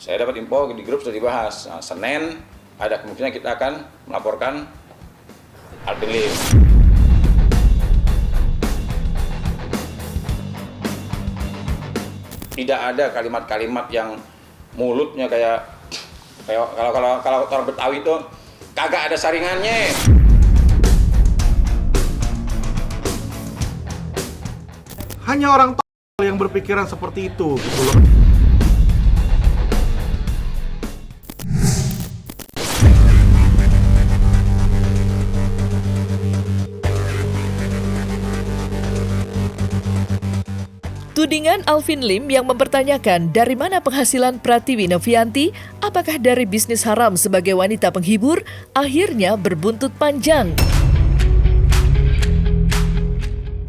Saya dapat info di grup sudah dibahas. Nah, Senin ada kemungkinan kita akan melaporkan Alvin Lim. Tidak ada kalimat-kalimat yang mulutnya kayak kalau orang Betawi itu kagak ada saringannya. Hanya orang yang berpikiran seperti itu gitu loh. Tudingan Alvin Lim yang mempertanyakan dari mana penghasilan Pratiwi Novianti, apakah dari bisnis haram sebagai wanita penghibur, akhirnya berbuntut panjang.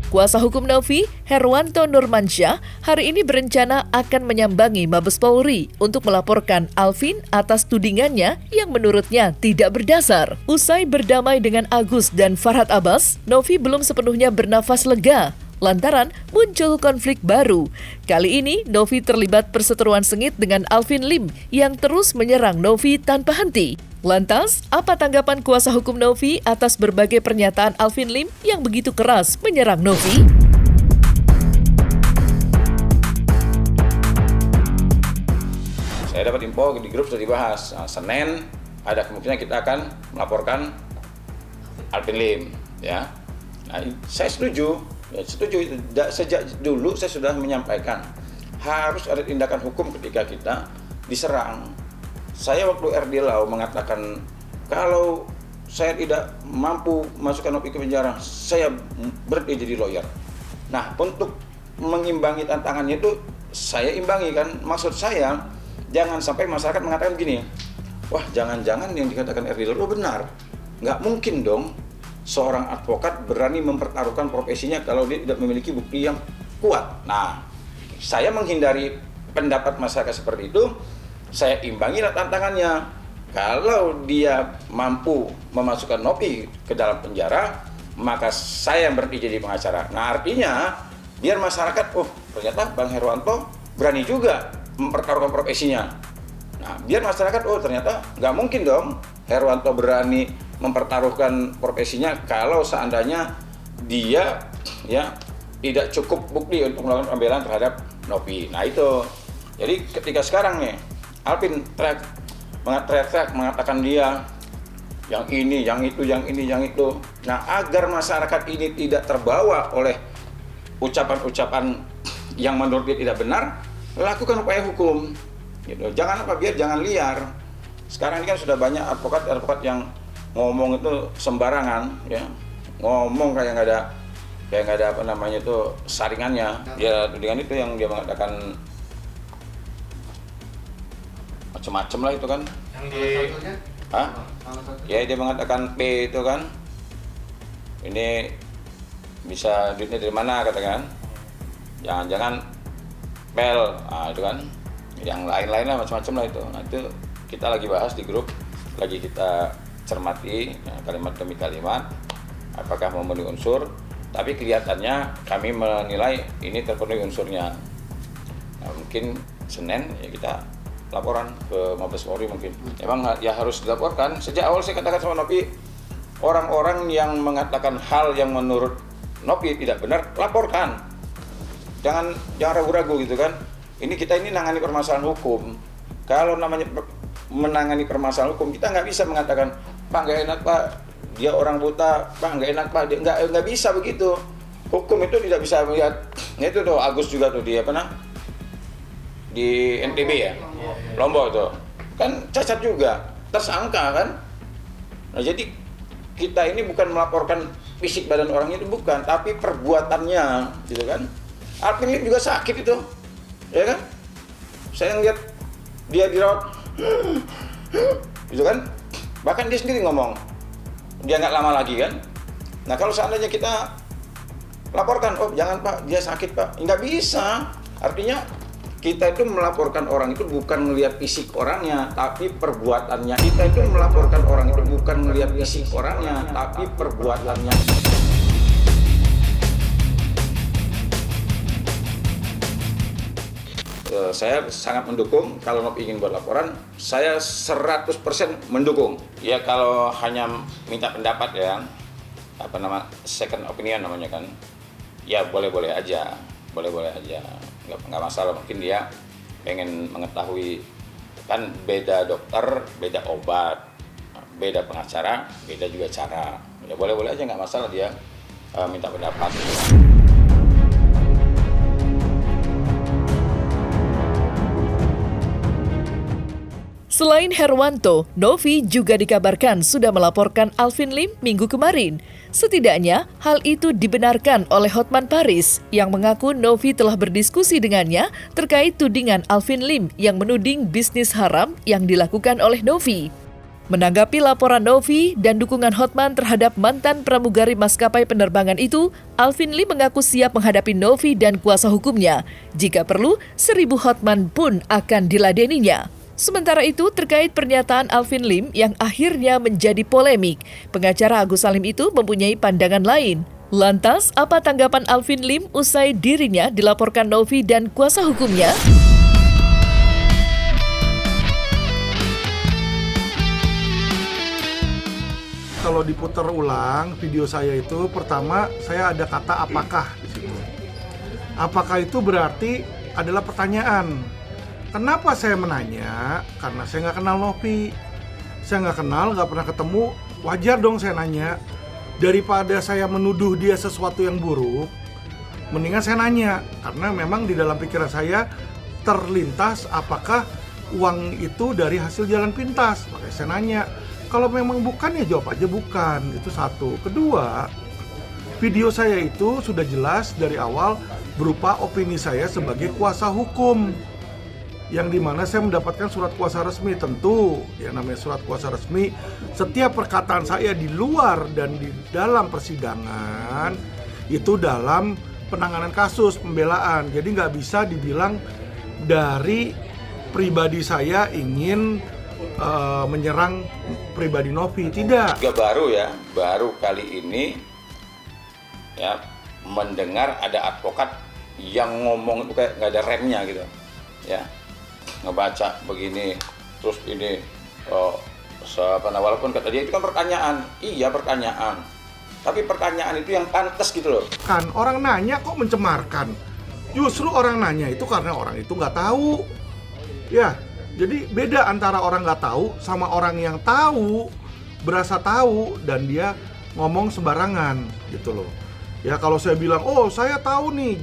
Kuasa hukum Novi, Herwanto Nurmansyah, hari ini berencana akan menyambangi Mabes Polri untuk melaporkan Alvin atas tudingannya yang menurutnya tidak berdasar. Usai berdamai dengan Agus dan Farhad Abbas, Novi belum sepenuhnya bernafas lega lantaran muncul konflik baru. Kali ini, Novi terlibat perseteruan sengit dengan Alvin Lim yang terus menyerang Novi tanpa henti. Lantas, apa tanggapan kuasa hukum Novi atas berbagai pernyataan Alvin Lim yang begitu keras menyerang Novi? Saya dapat info di grup sudah dibahas. Nah, Senin ada kemungkinan kita akan melaporkan Alvin Lim. Ya, nah, saya setuju. Ya, setuju. Sejak dulu saya sudah menyampaikan harus ada tindakan hukum ketika kita diserang. Saya waktu RD Lau mengatakan kalau saya tidak mampu masukkan Novi ke penjara, saya berhenti jadi lawyer. Nah, untuk mengimbangi tantangannya itu saya imbangi kan. Maksud saya jangan sampai masyarakat mengatakan gini, wah jangan-jangan yang dikatakan RD Lau benar. Nggak mungkin dong seorang advokat berani mempertaruhkan profesinya kalau dia tidak memiliki bukti yang kuat. Nah, saya menghindari pendapat masyarakat seperti itu. Saya imbangilah tantangannya. Kalau dia mampu memasukkan Novi ke dalam penjara, maka saya yang berhenti jadi pengacara. Nah, artinya biar masyarakat, oh ternyata Bang Herwanto berani juga mempertaruhkan profesinya. Nah, biar masyarakat, oh ternyata nggak mungkin dong Herwanto berani mempertaruhkan profesinya kalau seandainya dia ya tidak cukup bukti untuk melakukan pembelaan terhadap Novi. Nah itu, jadi ketika sekarang nih Alvin teriak-teriak mengatakan dia yang ini, yang itu, yang ini, yang itu. Nah, agar masyarakat ini tidak terbawa oleh ucapan-ucapan yang menurut dia tidak benar, lakukan upaya hukum. Gitu. Jangan biar jangan liar. Sekarang ini kan sudah banyak advokat yang ngomong itu sembarangan, ya, ngomong kayak nggak ada apa namanya itu saringannya. Ya dengan itu yang dia mengatakan macam-macam lah itu kan. Yang satunya? Hah? Ya dia mengatakan P itu kan, ini bisa duitnya dari mana katakan? Jangan-jangan pel, itu kan. Yang lain-lainnya macam-macam lah itu. Nah itu kita lagi bahas di grup, lagi kita cermati ya, kalimat demi kalimat apakah memenuhi unsur, tapi kelihatannya kami menilai ini terpenuhi unsurnya. Nah, mungkin Senin ya kita laporan ke Mabes Polri mungkin. Emang ya harus dilaporkan. Sejak awal saya katakan sama Novi, orang-orang yang mengatakan hal yang menurut Novi tidak benar, laporkan. Jangan ragu-ragu gitu kan. Kita nangani permasalahan hukum. Kalau namanya menangani permasalahan hukum, kita nggak bisa mengatakan, Pak nggak enak Pak, dia orang buta, Pak nggak enak Pak, dia nggak bisa begitu. Hukum itu tidak bisa melihat. Nah, itu tuh Agus juga tuh di NTB ya, Lombok tuh kan cacat juga, tersangka kan. Nah jadi kita ini bukan melaporkan fisik badan orang itu bukan, tapi perbuatannya gitu kan. Alvin Lim juga sakit itu, ya kan. Saya ngeliat dia dirawat gitu kan, bahkan dia sendiri ngomong dia nggak lama lagi kan. Nah kalau seandainya kita laporkan, oh jangan Pak, dia sakit Pak, nggak bisa. Artinya kita itu melaporkan orang itu bukan melihat fisik orangnya, tapi perbuatannya. Kita itu melaporkan orang itu bukan melihat fisik orangnya, tapi perbuatannya. Saya sangat mendukung kalau Novi ingin buat laporan, saya 100% mendukung. Ya kalau hanya minta pendapat ya, second opinion namanya kan, ya boleh-boleh aja, nggak masalah. Mungkin dia pengen mengetahui, kan beda dokter, beda obat, beda pengacara, beda juga cara. Ya boleh-boleh aja, nggak masalah dia minta pendapat. Selain Herwanto, Novi juga dikabarkan sudah melaporkan Alvin Lim minggu kemarin. Setidaknya, hal itu dibenarkan oleh Hotman Paris yang mengaku Novi telah berdiskusi dengannya terkait tudingan Alvin Lim yang menuding bisnis haram yang dilakukan oleh Novi. Menanggapi laporan Novi dan dukungan Hotman terhadap mantan pramugari maskapai penerbangan itu, Alvin Lim mengaku siap menghadapi Novi dan kuasa hukumnya. Jika perlu, 1000 Hotman pun akan diladeninya. Sementara itu, terkait pernyataan Alvin Lim yang akhirnya menjadi polemik, pengacara Agus Salim itu mempunyai pandangan lain. Lantas, apa tanggapan Alvin Lim usai dirinya dilaporkan Novi dan kuasa hukumnya? Kalau diputar ulang video saya itu, pertama saya ada kata apakah di situ. Apakah itu berarti adalah pertanyaan. Kenapa saya menanya? Karena saya nggak kenal Novi. Saya nggak kenal, nggak pernah ketemu. Wajar dong saya nanya. Daripada saya menuduh dia sesuatu yang buruk, mendingan saya nanya. Karena memang di dalam pikiran saya terlintas apakah uang itu dari hasil jalan pintas. Makanya saya nanya. Kalau memang bukan ya jawab aja bukan. Itu satu. Kedua, video saya itu sudah jelas dari awal berupa opini saya sebagai kuasa hukum, yang dimana saya mendapatkan surat kuasa resmi. Tentu ya namanya surat kuasa resmi, setiap perkataan saya di luar dan di dalam persidangan itu dalam penanganan kasus pembelaan. Jadi nggak bisa dibilang dari pribadi saya ingin menyerang pribadi Novi, tidak. Juga baru kali ini ya mendengar ada advokat yang ngomong itu kayak nggak ada remnya gitu ya, ngebaca begini terus ini walaupun kata dia itu kan pertanyaan, iya pertanyaan, tapi pertanyaan itu yang pantas gitu loh. Kan orang nanya kok mencemarkan, justru orang nanya itu karena orang itu nggak tahu ya. Jadi beda antara orang nggak tahu sama orang yang tahu, berasa tahu dan dia ngomong sembarangan gitu loh. Ya kalau saya bilang, oh saya tahu nih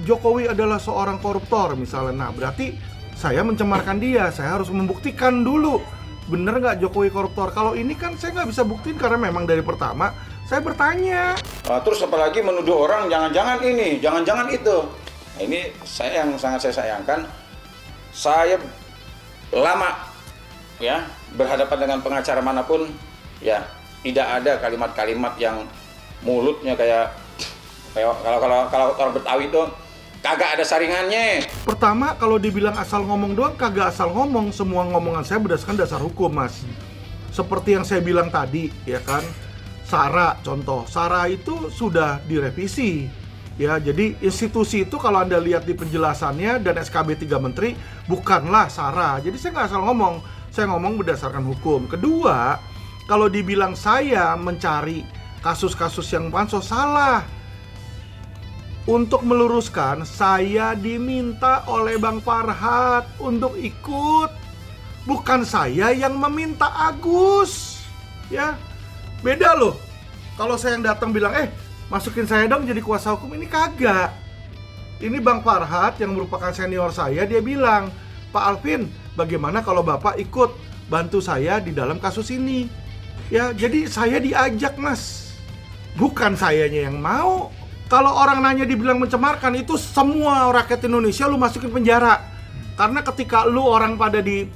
Jokowi adalah seorang koruptor misalnya, nah berarti saya mencemarkan dia, saya harus membuktikan dulu bener nggak Jokowi koruptor. Kalau ini kan saya nggak bisa buktiin karena memang dari pertama saya bertanya. Terus apalagi menuduh orang jangan-jangan ini, jangan-jangan itu. Nah, ini saya yang sangat saya sayangkan. Saya lama ya berhadapan dengan pengacara manapun ya tidak ada kalimat-kalimat yang mulutnya kayak kalau orang Betawi itu kagak ada saringannya. Pertama, kalau dibilang asal ngomong doang, kagak asal ngomong. Semua ngomongan saya berdasarkan dasar hukum, Mas. Seperti yang saya bilang tadi, ya kan. SARA, contoh. SARA itu sudah direvisi. Ya, jadi institusi itu kalau Anda lihat di penjelasannya dan SKB 3 Menteri, bukanlah SARA. Jadi saya nggak asal ngomong. Saya ngomong berdasarkan hukum. Kedua, kalau dibilang saya mencari kasus-kasus yang pansos, salah. Untuk meluruskan, saya diminta oleh Bang Farhad untuk ikut. Bukan saya yang meminta Agus. Ya, beda loh. Kalau saya yang datang bilang, masukin saya dong jadi kuasa hukum, ini kagak. Ini Bang Farhad yang merupakan senior saya, dia bilang, Pak Alvin, bagaimana kalau Bapak ikut bantu saya di dalam kasus ini? Ya, jadi saya diajak, Mas. Bukan sayanya yang mau. Kalau orang nanya dibilang mencemarkan, itu semua rakyat Indonesia lu masukin penjara. Karena ketika lu orang pada di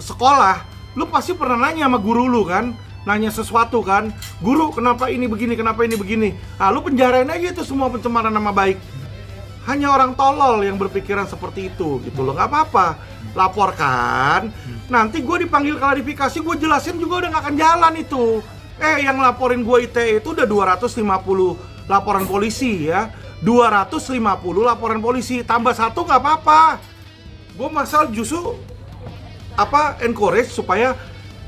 sekolah, lu pasti pernah nanya sama guru lu kan, nanya sesuatu kan, guru kenapa ini begini, kenapa ini begini. Nah, lu penjarain aja itu semua pencemaran nama baik. Hanya orang tolol yang berpikiran seperti itu gitu loh. Nggak apa-apa, laporkan. Nanti gue dipanggil klarifikasi, gue jelasin juga udah nggak akan jalan itu. Yang laporin gue ITE itu udah 250 laporan polisi ya, 250 laporan polisi, tambah 1 nggak apa-apa. Gue masalah justru encourage supaya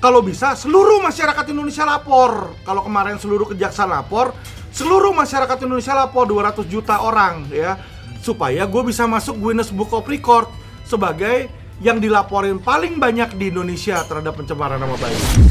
kalau bisa seluruh masyarakat Indonesia lapor. Kalau kemarin seluruh kejaksaan lapor, seluruh masyarakat Indonesia lapor 200 juta orang ya, supaya gue bisa masuk Guinness Book of Record sebagai yang dilaporin paling banyak di Indonesia terhadap pencemaran nama baik.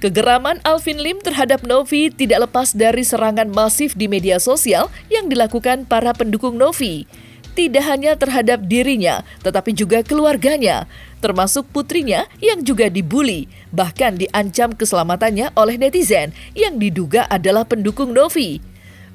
Kegeraman Alvin Lim terhadap Novi tidak lepas dari serangan masif di media sosial yang dilakukan para pendukung Novi. Tidak hanya terhadap dirinya, tetapi juga keluarganya, termasuk putrinya yang juga dibully, bahkan diancam keselamatannya oleh netizen yang diduga adalah pendukung Novi.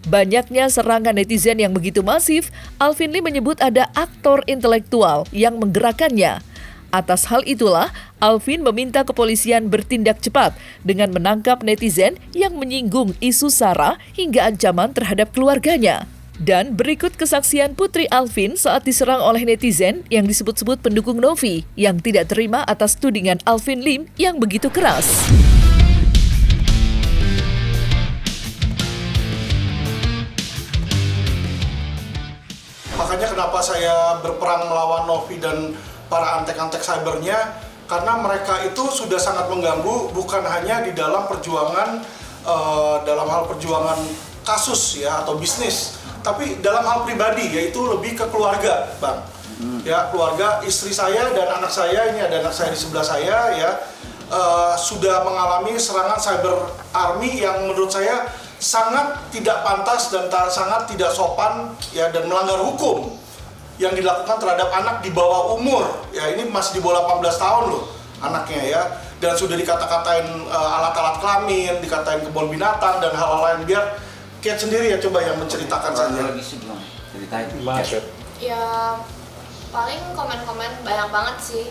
Banyaknya serangan netizen yang begitu masif, Alvin Lim menyebut ada aktor intelektual yang menggerakkannya. Atas hal itulah, Alvin meminta kepolisian bertindak cepat dengan menangkap netizen yang menyinggung isu SARA hingga ancaman terhadap keluarganya. Dan berikut kesaksian putri Alvin saat diserang oleh netizen yang disebut-sebut pendukung Novi yang tidak terima atas tudingan Alvin Lim yang begitu keras. Makanya kenapa saya berperang melawan Novi dan para antek-antek cybernya, karena mereka itu sudah sangat mengganggu bukan hanya di dalam perjuangan dalam hal perjuangan kasus ya atau bisnis, tapi dalam hal pribadi, yaitu lebih ke keluarga, Bang. Ya, keluarga, istri saya dan anak saya, ini ada anak saya di sebelah saya ya, sudah mengalami serangan cyber army yang menurut saya sangat tidak pantas dan sangat tidak sopan ya, dan melanggar hukum yang dilakukan terhadap anak di bawah umur ya. Ini masih di bawah 18 tahun loh anaknya ya, dan sudah dikata-katain alat-alat kelamin, dikatain kebun binatang dan hal-hal lain. Biar Kate sendiri ya coba yang menceritakan saja. Ceritain. Ya paling komen-komen banyak banget sih,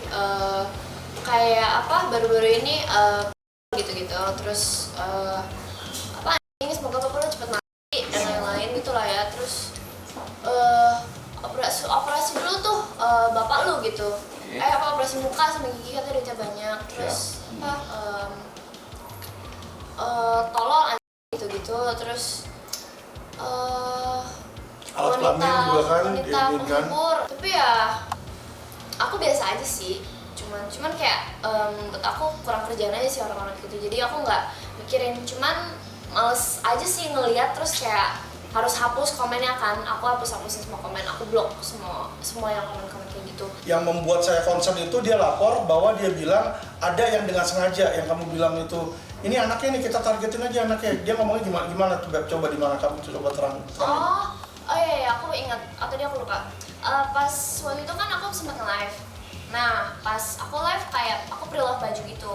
kayak baru-baru ini gitu-gitu, terus ini semoga bapak lo cepet mati dan lain-lain gitulah ya. Terus operasi dulu tuh bapak lu gitu, operasi muka sama gigi katanya duitnya banyak. Terus tolong aja gitu-gitu. Terus alat kelamin juga kan wanita penghibur. Tapi ya aku biasa aja sih, cuman kayak menurut aku kurang kerjaan aja sih orang-orang gitu. Jadi aku nggak mikirin, cuman males aja sih ngelihat, terus kayak harus hapus komennya kan. Aku hapusin semua komen, aku blok semua yang komen-komen kayak gitu. Yang membuat saya concern itu dia lapor bahwa dia bilang ada yang dengan sengaja, yang kamu bilang itu ini anaknya nih, kita targetin aja anaknya. Dia ngomongnya gimana coba di mana kamu coba terang. Oh iya, aku ingat, atau dia aku lupa. Pas waktu itu kan aku sempat nge-live. Nah pas aku live kayak aku pre-love baju gitu,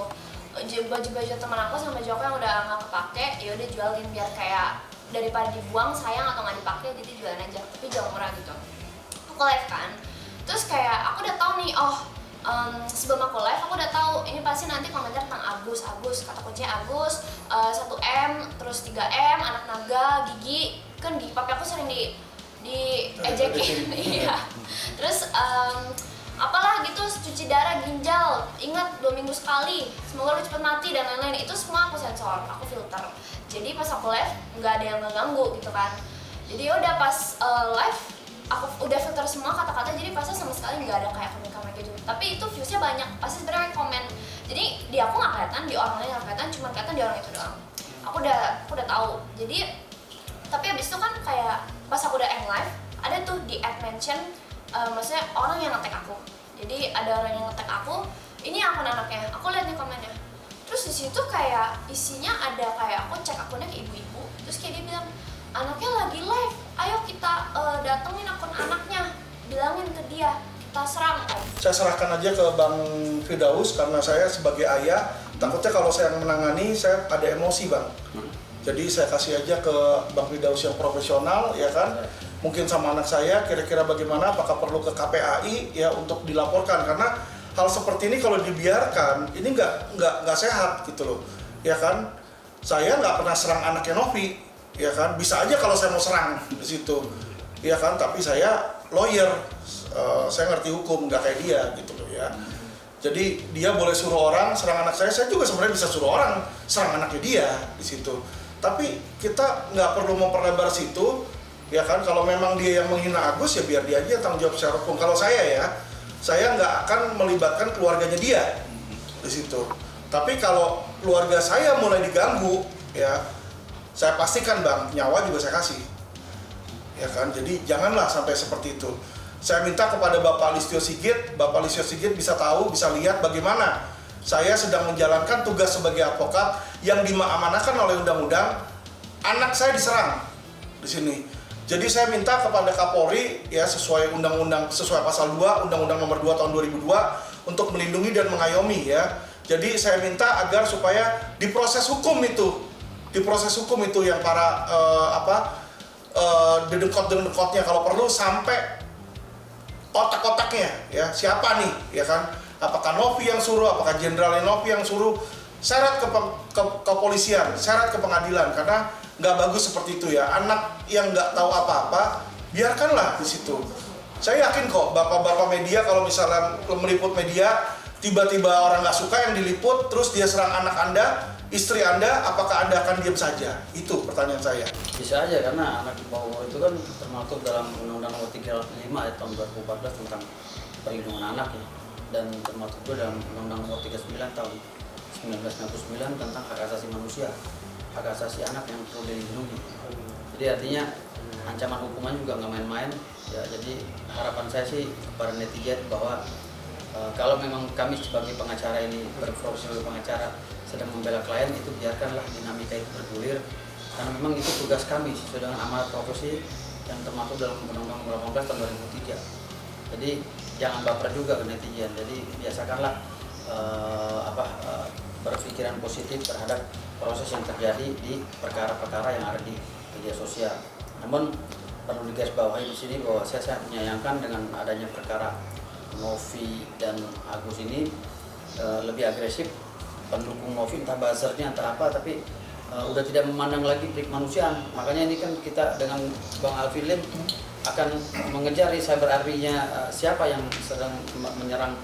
baju-baju teman aku sama baju aku yang udah nggak kepake, ya udah jualin biar kayak daripada dibuang sayang atau nggak dipakai, jadi jualan aja, tapi jual murah gitu. Aku live kan, terus kayak aku udah tahu nih, sebelum aku live aku udah tahu ini pasti nanti komentar tentang Agus, kata kuncinya Agus, 1M, terus 3M, anak naga, gigi, kan gigi papi aku sering di ejekin, iya. Terus apalah gitu, cuci darah, ginjal, ingat 2 minggu sekali, semoga lu cepet mati dan lain-lain. Itu semua aku sensor, aku filter. Jadi pas aku live nggak ada yang ngeganggu gitu kan. Jadi udah pas live aku udah filter semua kata-kata, jadi pasti sama sekali nggak ada kayak komen-komen gitu. Tapi itu viewsnya banyak, pasti sebenarnya komen. Jadi di aku nggak kelihatan, di orang lain nggak kelihatan, cuma kelihatan di orang itu doang. Aku udah tahu. Jadi tapi abis itu kan kayak pas aku udah end live, ada tuh di add mention, maksudnya orang yang nge-tag aku. Jadi ada orang yang nge-tag aku, ini akun anaknya, aku lihat nih komennya. Terus di situ kayak isinya ada kayak aku cek akunnya ke ibu-ibu, terus kayak dia bilang anaknya lagi live, ayo kita datengin akun anaknya, bilangin ke dia, kita serang. Saya serahkan aja ke Bang Firdaus karena saya sebagai ayah takutnya kalau saya menangani saya ada emosi, Bang. Jadi saya kasih aja ke Bang Firdaus yang profesional ya kan. Mungkin sama anak saya kira-kira bagaimana, apakah perlu ke KPAI ya untuk dilaporkan, karena hal seperti ini kalau dibiarkan ini nggak sehat gitu loh ya kan. Saya nggak pernah serang anaknya Novi ya kan, bisa aja kalau saya mau serang di situ ya kan, tapi saya lawyer, saya ngerti hukum, nggak kayak dia gitu loh ya. Jadi dia boleh suruh orang serang anak saya juga sebenarnya bisa suruh orang serang anaknya dia di situ. Tapi kita nggak perlu memperlebar situ Ya kan, kalau memang dia yang menghina Agus ya biar dia aja tanggung jawab secara hukum. Kalau saya nggak akan melibatkan keluarganya dia di situ. Tapi kalau keluarga saya mulai diganggu, ya saya pastikan Bang, nyawa juga saya kasih. Ya kan, jadi janganlah sampai seperti itu. Saya minta kepada Bapak Listio Sigit bisa tahu, bisa lihat bagaimana saya sedang menjalankan tugas sebagai advokat yang diamanahkan oleh undang-undang. Anak saya diserang di sini. Jadi saya minta kepada Kapolri ya sesuai undang-undang, sesuai pasal 2 Undang-Undang Nomor 2 Tahun 2002 untuk melindungi dan mengayomi ya. Jadi saya minta agar supaya diproses hukum itu yang para dedengkot-dedengkotnya kalau perlu sampai otak-otaknya ya, siapa nih ya kan, apakah Novi yang suruh, apakah Jenderal Novi yang suruh, seret ke kepolisian, seret ke pengadilan, karena nggak bagus seperti itu ya. Anak yang nggak tahu apa-apa biarkanlah di situ. Saya yakin kok bapak-bapak media kalau misalnya meliput media tiba-tiba orang nggak suka yang diliput terus dia serang anak Anda, istri Anda, apakah Anda akan diam saja? Itu pertanyaan saya. Bisa aja, karena anak di bawah itu kan termasuk dalam Undang-Undang Nomor 35 tahun 2014 tentang perlindungan anak ya. Dan termasuk juga dalam Undang-Undang Nomor 39 tahun 1999 tentang hak asasi manusia, hak asasi anak yang perlu dilindungi. Jadi artinya ancaman hukuman juga nggak main-main ya. Jadi harapan saya sih kepada netizen bahwa kalau memang kami sebagai pengacara ini berprofesi sebagai pengacara sedang membela klien, itu biarkanlah dinamika itu bergulir, karena memang itu tugas kami sesuai dengan amanat profesi yang termasuk dalam Undang-Undang Nomor 18 tahun 2003. Jadi jangan baper juga ke netizen. Jadi biasakanlah berpikiran positif terhadap proses yang terjadi di perkara-perkara yang ada di media sosial. Namun perlu digarisbawahi di sini bahwa saya sangat menyayangkan dengan adanya perkara Novi dan Agus ini lebih agresif. Pendukung Novi entah buzzernya entah apa, tapi udah tidak memandang lagi trik manusiaan. Makanya ini kan kita dengan Bang Alvin Lim akan mengejar cyber army-nya siapa yang sedang menyerang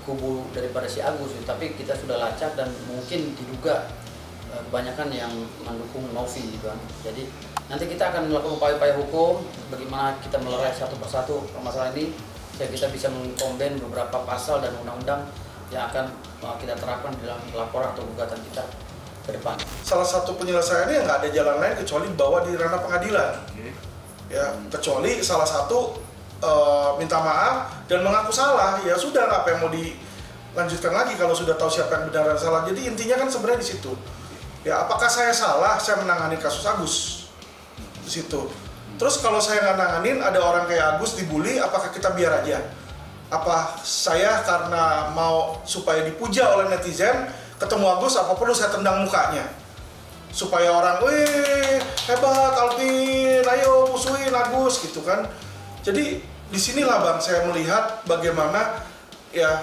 kubu daripada si Agus. Tapi kita sudah lacak dan mungkin diduga kebanyakan yang mendukung Novi gitu kan. Jadi nanti kita akan melakukan upaya-upaya hukum bagaimana kita melerai satu persatu permasalahan ini, sehingga kita bisa mengkombin beberapa pasal dan undang-undang yang akan kita terapkan dalam laporan atau gugatan kita ke depan. Salah satu penyelesaiannya nggak ada jalan lain kecuali bawa di ranah pengadilan. Ya, kecuali salah satu minta maaf dan mengaku salah, ya sudah, apa yang mau dilanjutkan lagi kalau sudah tahu siapa yang benar dan salah. Jadi intinya kan sebenarnya di situ. Ya, apakah saya salah saya menangani kasus Agus di situ. Terus kalau saya nggak nanganin, ada orang kayak Agus dibully, apakah kita biar aja? Apa saya karena mau supaya dipuja oleh netizen, ketemu Agus apa perlu saya tendang mukanya? Supaya orang, wih hebat Alvin, ayo musuhin Agus gitu kan. Jadi disinilah Bang saya melihat bagaimana ya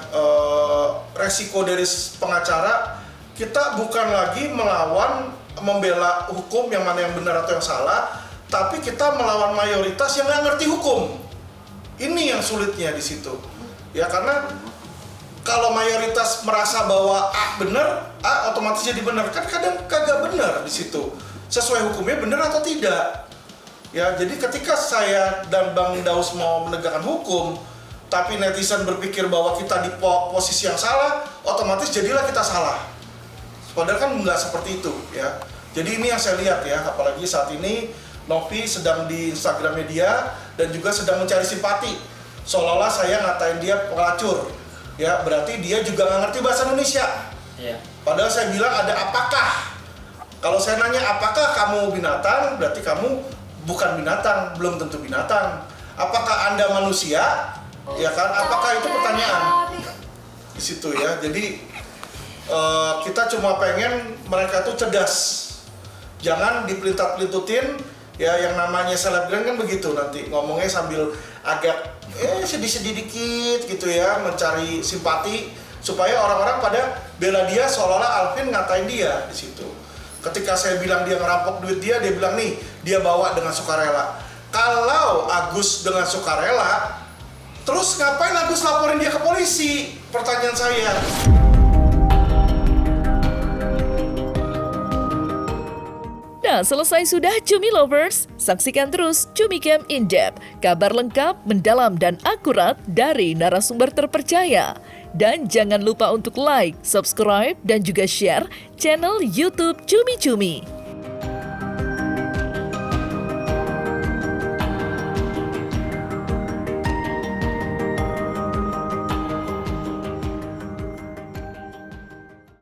resiko dari pengacara. Kita bukan lagi melawan membela hukum yang mana yang benar atau yang salah, tapi kita melawan mayoritas yang nggak ngerti hukum. Ini yang sulitnya di situ. Ya karena kalau mayoritas merasa bahwa A benar, A otomatis jadi benar. Kan kadang kagak benar di situ. Sesuai hukumnya benar atau tidak. Ya, jadi ketika saya dan Bang Daus mau menegakkan hukum, tapi netizen berpikir bahwa kita di posisi yang salah, otomatis jadilah kita salah. Padahal kan nggak seperti itu ya. Jadi ini yang saya lihat ya, apalagi saat ini Novi sedang di Instagram media dan juga sedang mencari simpati. Seolah-olah saya ngatain dia pelacur. Ya, berarti dia juga nggak ngerti bahasa Indonesia. Iya. Padahal saya bilang ada apakah. Kalau saya nanya apakah kamu binatang, berarti kamu bukan binatang, belum tentu binatang. Apakah Anda manusia? Ya kan? Apakah itu pertanyaan? Di situ ya. Jadi kita cuma pengen mereka tuh cerdas. Jangan dipelintat-pelintutin. Ya, yang namanya selebgram kan begitu nanti ngomongnya sambil agak sedih-sedih dikit gitu ya, mencari simpati supaya orang-orang pada bela dia seolah-olah Alvin ngatain dia di situ. Ketika saya bilang dia ngerampok duit dia bilang nih dia bawa dengan sukarela. Kalau Agus dengan sukarela, terus ngapain Agus laporin dia ke polisi? Pertanyaan saya. Nah, selesai sudah Cumi Lovers. Saksikan terus Cumi Camp In Depth, kabar lengkap, mendalam, dan akurat dari narasumber terpercaya. Dan jangan lupa untuk like, subscribe, dan juga share channel YouTube Cumi Cumi.